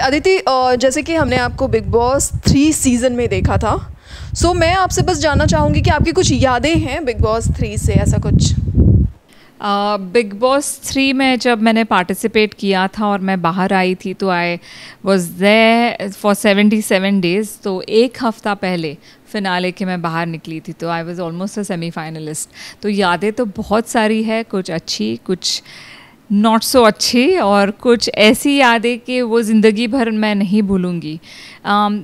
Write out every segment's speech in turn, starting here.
अदिति, जैसे कि हमने आपको बिग बॉस 3 सीज़न में देखा था, सो मैं आपसे बस जानना चाहूँगी कि आपकी कुछ यादें हैं बिग बॉस 3 से, ऐसा कुछ? बिग बॉस 3 में जब मैंने पार्टिसिपेट किया था और मैं बाहर आई थी तो I was there for 77 days. तो एक हफ़्ता पहले फिनाले के मैं बाहर निकली थी, तो I was almost a semifinalist. तो यादें तो बहुत सारी है, कुछ अच्छी, कुछ नॉट सो अच्छी, और कुछ ऐसी यादें कि वो ज़िंदगी भर मैं नहीं भूलूँगी।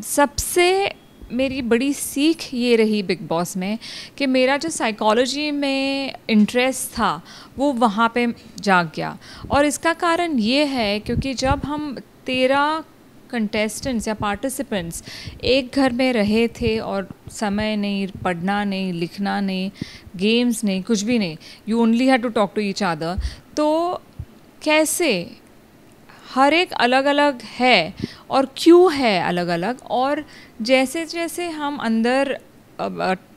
सबसे मेरी बड़ी सीख ये रही बिग बॉस में कि मेरा जो साइकोलॉजी में इंटरेस्ट था वो वहाँ पे जाग गया। और इसका कारण ये है क्योंकि जब हम 13 कंटेस्टेंट्स या पार्टिसिपेंट्स एक घर में रहे थे और समय नहीं, पढ़ना नहीं, लिखना नहीं, गेम्स नहीं, कुछ भी नहीं, you only had to talk to each other, तो कैसे हर एक अलग अलग है और क्यों है अलग अलग। और जैसे जैसे हम अंदर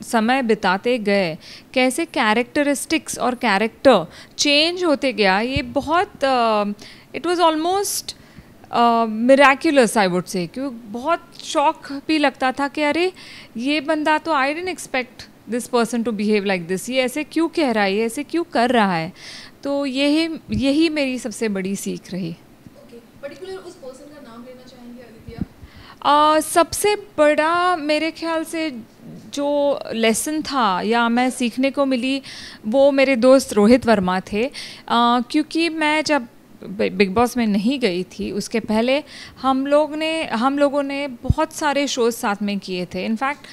समय बिताते गए, कैसे कैरेक्टरिस्टिक्स और कैरेक्टर चेंज होते गया, ये बहुत it was almost miraculous I would say. क्यों बहुत शौक भी लगता था कि अरे ये बंदा तो, I didn't expect this person to behave like this, ये ऐसे क्यों कह रहा है, ये ऐसे क्यों कर रहा है। तो यही मेरी सबसे बड़ी सीख रही। पर्टिकुलर उस पर्सन का नाम लेना चाहेंगे अदिति? सबसे बड़ा मेरे ख्याल से जो लेसन था या मैं सीखने को मिली वो मेरे दोस्त रोहित वर्मा थे। क्योंकि मैं जब बिग बॉस में नहीं गई थी उसके पहले हम लोगों ने बहुत सारे शोज़ साथ में किए थे। इनफैक्ट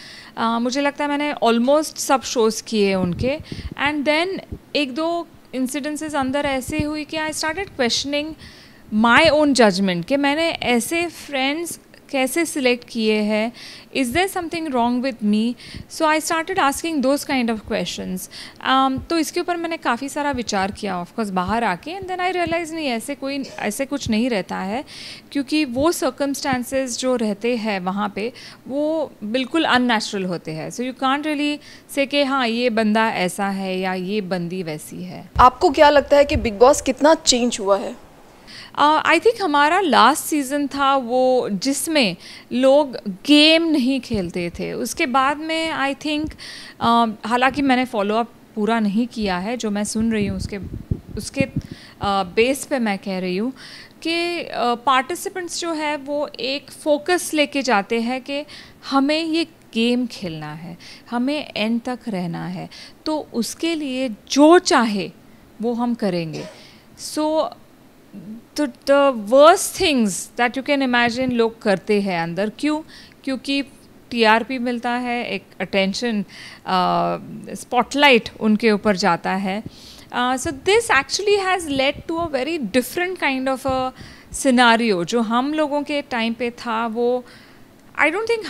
मुझे लगता है मैंने ऑलमोस्ट सब शोज़ किए उनके। एंड देन एक दो इंसिडेंसेस अंदर ऐसे हुई कि I started questioning my own judgement कि मैंने ऐसे फ्रेंड्स कैसे सिलेक्ट किए हैं, is there something wrong with me. So I started asking those kind of questions. तो इसके ऊपर मैंने काफ़ी सारा विचार किया ऑफकोर्स बाहर आके, एंड देन आई रियलाइज़ नहीं, ऐसे कुछ नहीं रहता है, क्योंकि वो सर्कमस्टांसेस जो रहते हैं वहाँ पे वो बिल्कुल अननेचुरल होते हैं। So you can't really say कि हाँ ये बंदा ऐसा है या ये बंदी वैसी है। आपको क्या लगता है कि बिग बॉस कितना चेंज हुआ है? आई थिंक हमारा लास्ट सीज़न था वो जिसमें लोग गेम नहीं खेलते थे। उसके बाद में आई थिंक, हालांकि मैंने फॉलो अप पूरा नहीं किया है, जो मैं सुन रही हूँ उसके बेस पे मैं कह रही हूँ कि पार्टिसिपेंट्स जो है वो एक फोकस लेके जाते हैं कि हमें ये गेम खेलना है, हमें एंड तक रहना है, तो उसके लिए जो चाहे वो हम करेंगे। सो तो the worst things that you can imagine लोग करते हैं अंदर। क्यों? क्योंकि टीआरपी मिलता है, एक अटेंशन स्पॉटलाइट उनके ऊपर जाता है। So this actually has led to a very different kind of a scenario जो हम लोगों के टाइम पे था। वो आई डोंट थिंक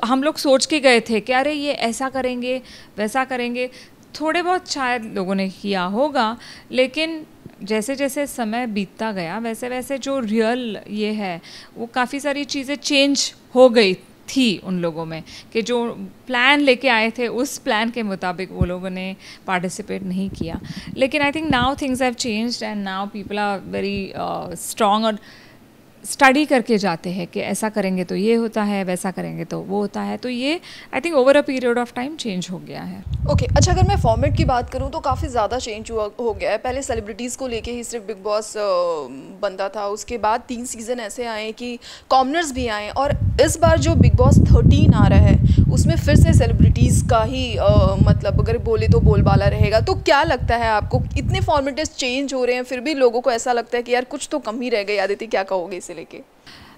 हम लोग सोच के गए थे कि अरे ये ऐसा करेंगे वैसा करेंगे। थोड़े बहुत शायद लोगों ने किया होगा, लेकिन जैसे जैसे समय बीतता गया वैसे वैसे जो रियल ये है वो काफ़ी सारी चीज़ें चेंज हो गई थी उन लोगों में, कि जो प्लान लेके आए थे उस प्लान के मुताबिक वो लोगों ने पार्टिसिपेट नहीं किया। लेकिन I think now things have changed and now people are very strong और स्टडी करके जाते हैं कि ऐसा करेंगे तो ये होता है, वैसा करेंगे तो वो होता है। तो ये I think over a period of time change हो गया है। ओके, अच्छा, अगर मैं फॉर्मेट की बात करूं तो काफ़ी ज़्यादा चेंज हो गया है। पहले सेलिब्रिटीज़ को लेके ही सिर्फ बिग बॉस बनता था, उसके बाद 3 सीज़न ऐसे आए कि कॉमनर्स भी आए, और इस बार जो बिग बॉस 13 आ रहा है उसमें फिर से सेलिब्रिटीज़ का ही मतलब अगर बोले तो बोलबाला रहेगा। तो क्या लगता है आपको, इतने फॉर्मेट्स चेंज हो रहे हैं फिर भी लोगों को ऐसा लगता है कि यार कुछ तो कम ही रह गई? आदित्य, क्या कहोगे इसे लेके?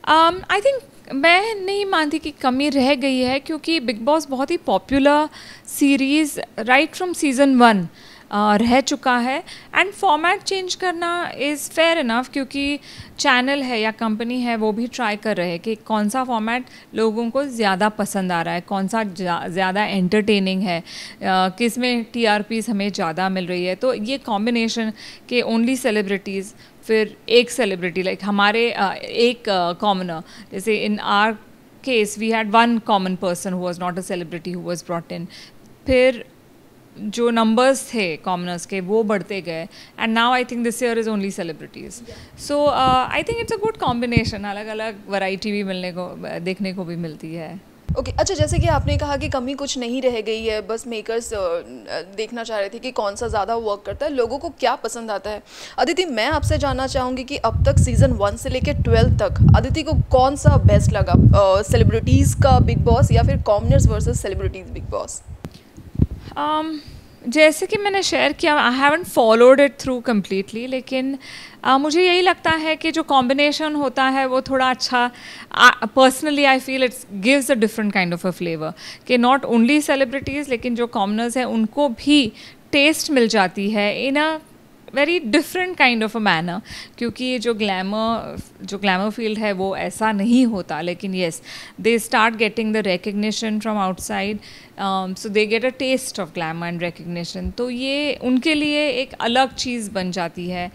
आई थिंक मैं नहीं मानती कि कमी रह गई है, क्योंकि बिग बॉस बहुत ही popular series right from season 1 रह चुका है। एंड फॉर्मेट चेंज करना इज़ फेयर इनफ, क्योंकि चैनल है या कंपनी है वो भी ट्राई कर रहे हैं कि कौन सा फॉर्मेट लोगों को ज़्यादा पसंद आ रहा है, कौन सा ज़्यादा एंटरटेनिंग है, किस में टीआरपीज़ हमें ज़्यादा मिल रही है। तो ये कॉम्बिनेशन के ओनली सेलिब्रिटीज़, फिर एक सेलिब्रिटी लाइक हमारे एक कॉमनर, जैसे in our case we had one common person who was not a celebrity who was brought in. फिर जो नंबर्स थे कॉमनर्स के वो बढ़ते गए, and now I think this year is only celebrities. So I think it's a good combination, अलग अलग variety भी मिलने को देखने को भी मिलती है. ओके अच्छा, जैसे कि आपने कहा कि कमी कुछ नहीं रह गई है, बस मेकर्स देखना चाह रहे थे कि कौन सा ज़्यादा वर्क करता है, लोगों को क्या पसंद आता है. अदिति, मैं आपसे जानना चाहूँगी कि अब तक सीज़न 1 से लेकर 12 तक अदिति को कौन सा बेस्ट लगा, सेलिब्रिटीज़ का बिग बॉस या फिर commoners versus celebrities big boss? जैसे कि मैंने शेयर किया, I haven't followed it through completely, लेकिन मुझे यही लगता है कि जो कॉम्बिनेशन होता है वो थोड़ा अच्छा, personally I feel it's gives a different kind of a flavour, कि नॉट ओनली सेलिब्रिटीज़ लेकिन जो कॉमनर्स हैं उनको भी टेस्ट मिल जाती है in a very different kind of a manner, क्योंकि जो ग्लैमर फील्ड है वो ऐसा नहीं होता, लेकिन yes they start getting the recognition from outside, so they get a taste of glamour and recognition, तो ये उनके लिए एक अलग चीज़ बन जाती है.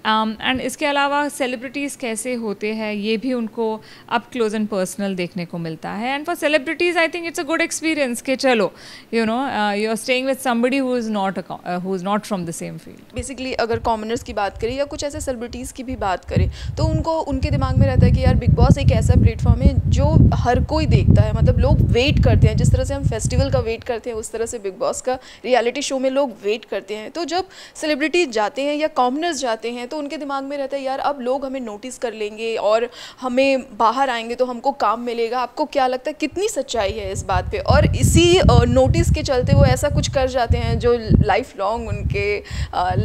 एंड इसके अलावा सेलिब्रिटीज़ कैसे होते हैं ये भी उनको अप क्लोज एंड पर्सनल देखने को मिलता है. And for celebrities I think it's a good experience कि चलो you are staying with somebody who is not from the same field. Basically अगर कॉमनर्स की बात करें या कुछ ऐसे सेलिब्रिटीज़ की भी बात करें तो उनको उनके दिमाग में रहता है कि यार बिग बॉस एक ऐसा प्लेटफॉर्म है जो हर कोई देखता है, मतलब लोग वेट करते हैं, जिस तरह से हम फेस्टिवल का वेट करते हैं उस तरह से बिग बॉस का रियलिटी शो में लोग वेट करते हैं. तो जब सेलिब्रिटीज जाते हैं या कॉमनर्स जाते हैं तो उनके दिमाग में रहता है यार अब लोग हमें नोटिस कर लेंगे और हमें बाहर आएंगे तो हमको काम मिलेगा. आपको क्या लगता है कितनी सच्चाई है इस बात पे, और इसी नोटिस के चलते वो ऐसा कुछ कर जाते हैं जो लाइफ लॉन्ग उनके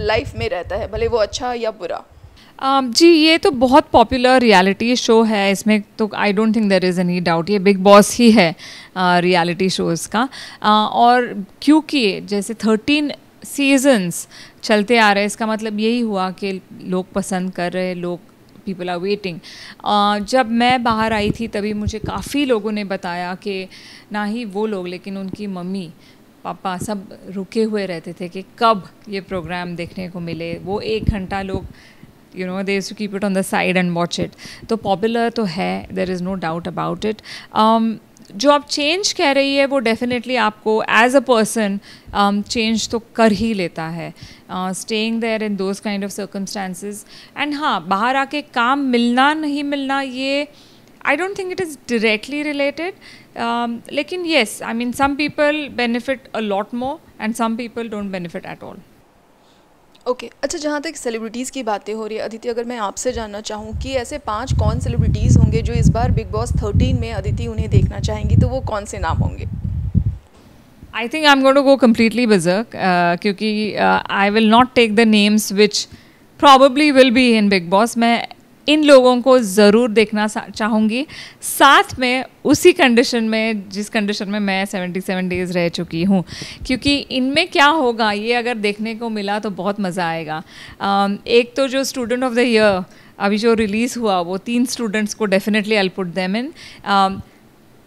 लाइफ में रहता है, भले वो अच्छा या बुरा? जी, ये तो बहुत पॉपुलर रियलिटी शो है, इसमें तो I don't think there is any doubt, ये बिग बॉस ही है रियलिटी शोज़ का. और क्योंकि जैसे 13 सीजन्स चलते आ रहे हैं, इसका मतलब यही हुआ कि लोग पसंद कर रहे, लोग पीपल आर वेटिंग. जब मैं बाहर आई थी तभी मुझे काफ़ी लोगों ने बताया कि ना ही वो लोग लेकिन उनकी मम्मी पापा सब रुके हुए रहते थे कि कब ये प्रोग्राम देखने को मिले. वो 1 घंटा लोग they used to keep it on the side and watch it. तो पॉपुलर तो है, there is no doubt about it. जो आप चेंज कह रही है वो डेफिनेटली आपको एज अ पर्सन चेंज तो कर ही लेता है, staying there in those kind of circumstances. And हाँ, बाहर आके काम मिलना नहीं मिलना ये I don't think it is directly related, लेकिन yes, I mean some people benefit a lot more and some people don't benefit at all. Okay अच्छा, जहाँ तक सेलिब्रिटीज़ की बातें हो रही है अदिति, अगर मैं आपसे जानना चाहूँ कि ऐसे 5 कौन सेलिब्रिटीज़ होंगे जो इस बार बिग बॉस 13 में अदिति उन्हें देखना चाहेंगी, तो वो कौन से नाम होंगे? I think I'm going to go completely berserk, क्योंकि I will not take the names which probably will be in Big Boss. मैं इन लोगों को ज़रूर देखना चाहूँगी, साथ में उसी कंडीशन में जिस कंडीशन में मैं 77 डेज़ रह चुकी हूँ, क्योंकि इनमें क्या होगा ये अगर देखने को मिला तो बहुत मज़ा आएगा. एक तो जो स्टूडेंट ऑफ द ईयर अभी जो रिलीज़ हुआ वो 3 स्टूडेंट्स को definitely I will put them in.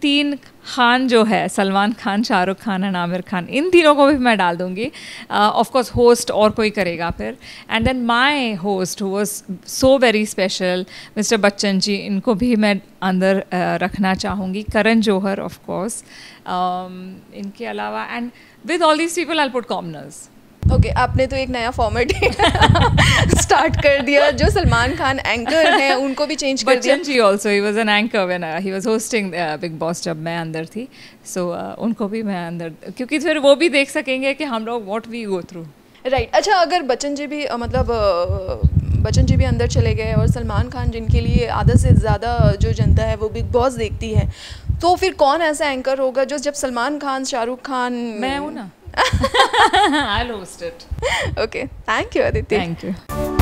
3 Khan जो है, सलमान खान, शाहरुख खान एंड आमिर खान, इन तीनों को भी मैं डाल दूँगी. ऑफ कोर्स होस्ट और कोई करेगा फिर. And then my host who was so very special, mister Bachchan ji, इनको भी मैं अंदर रखना चाहूँगी. Karan Johar of course. इनके अलावा and with all these people I will put commoners. Okay आपने तो एक नया फॉर्मेट स्टार्ट कर दिया. जो सलमान खान एंकर हैं उनको भी चेंज कर दिया. Bachchan ji also, he was an anchor when he was hosting Bigg Boss जब मैं अंदर थी. सो उनको भी मैं अंदर, क्योंकि फिर वो भी देख सकेंगे कि हम लोग what we go through. Right. अच्छा, अगर बच्चन जी भी मतलब बच्चन जी भी अंदर चले गए और सलमान खान, जिनके लिए आधा से ज़्यादा जो जनता है वो बिग बॉस देखती है, तो फिर कौन ऐसा एंकर होगा जो जब सलमान खान, शाहरुख खान? मैं हूँ ना. I'll host it. Okay. Thank you, Aditi. Thank you.